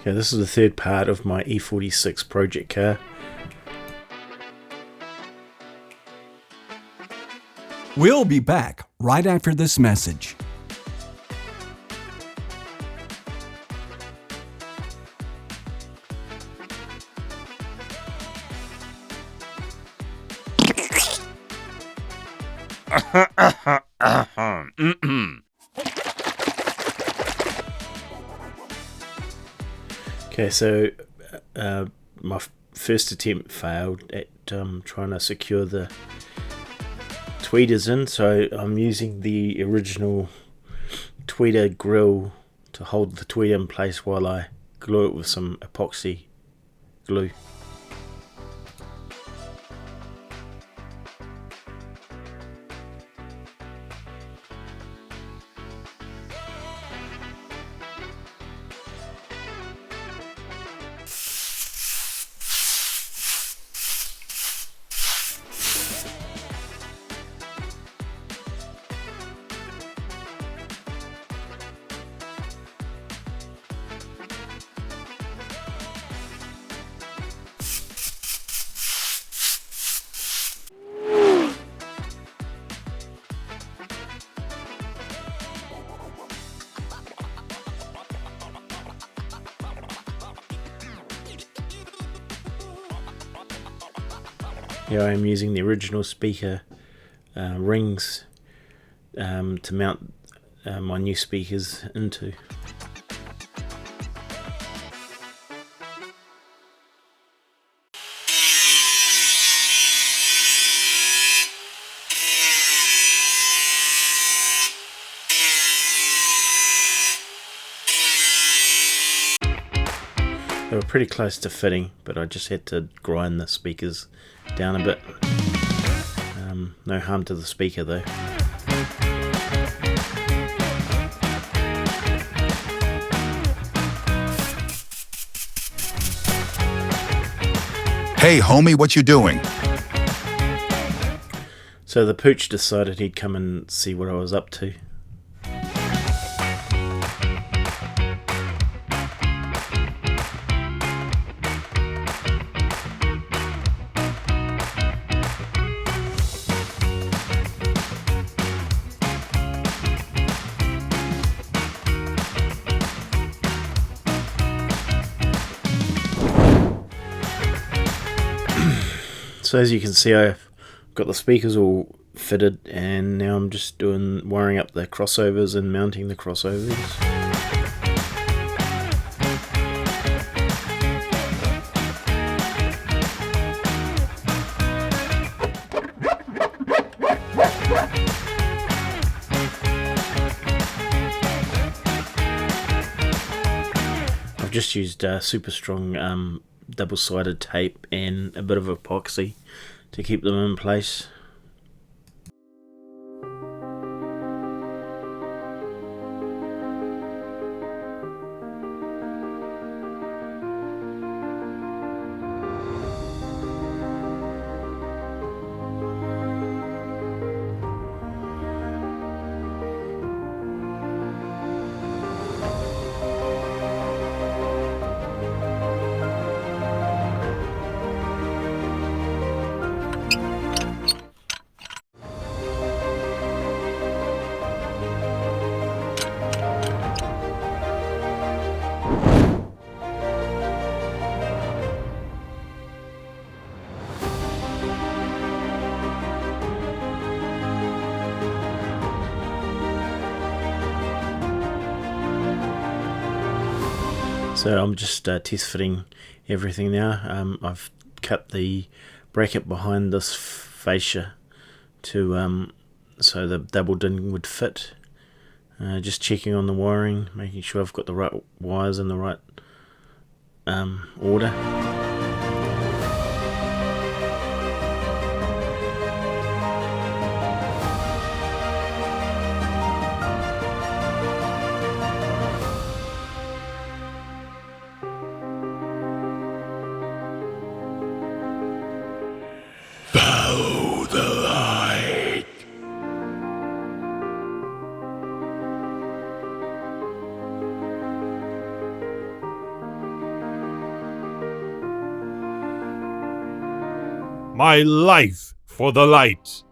Okay, this is the third part of my E46 project car. We'll be back right after this message. Okay, so my first attempt failed at trying to secure the tweeters in, so I'm using the original tweeter grill to hold the tweeter in place while I glue it with some epoxy glue. Here I am using the original speaker rings to mount my new speakers into. They were pretty close to fitting, but I just had to grind the speakers down a bit. No harm to the speaker though. Hey homie, what you doing? So the pooch decided he'd come and see what I was up to. So as you can see, I've got the speakers all fitted, and now I'm just wiring up the crossovers and mounting the crossovers. I've just used super strong double-sided tape and a bit of epoxy to keep them in place. So I'm just test fitting everything now. I've cut the bracket behind this fascia to so the double din would fit. Just checking on the wiring, making sure I've got the right wires in the right order. Follow the light. My life for the light.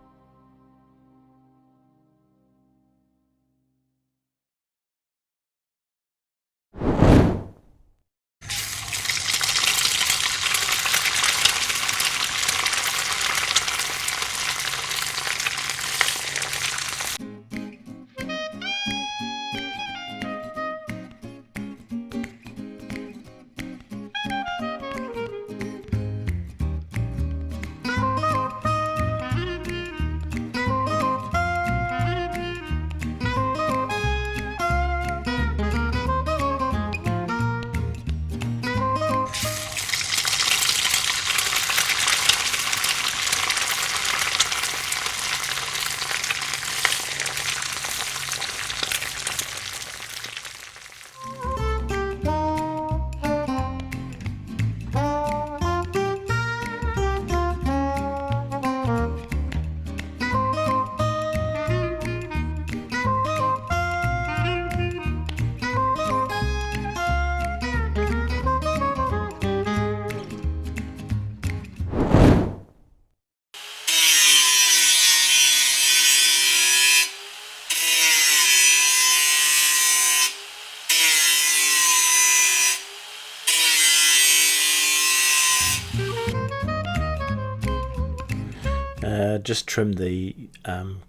Just trimmed the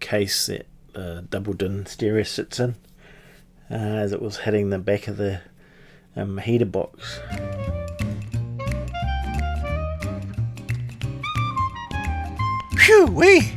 case that the double din stereo sits in as it was hitting the back of the heater box. Phew-wee!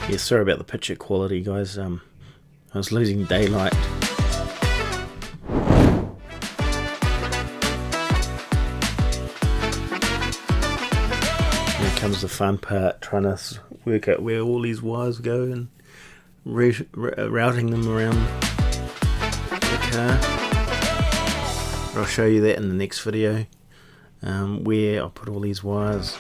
Yeah, sorry about the picture quality, guys. I was losing daylight. Here comes the fun part, trying to work out where all these wires go and routing them around the car. I'll show you that in the next video, where I'll put all these wires.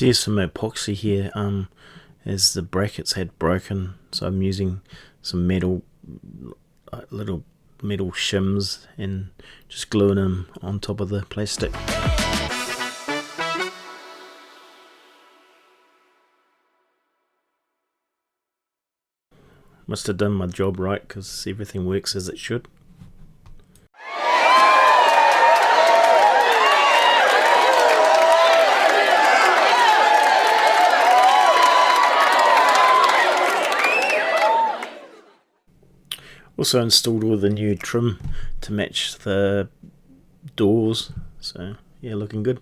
Here's some epoxy here, as the brackets had broken, so I'm using some metal, little metal shims and just gluing them on top of the plastic. Must have done my job right, because everything works as it should. Also installed all the new trim to match the doors. So yeah, looking good.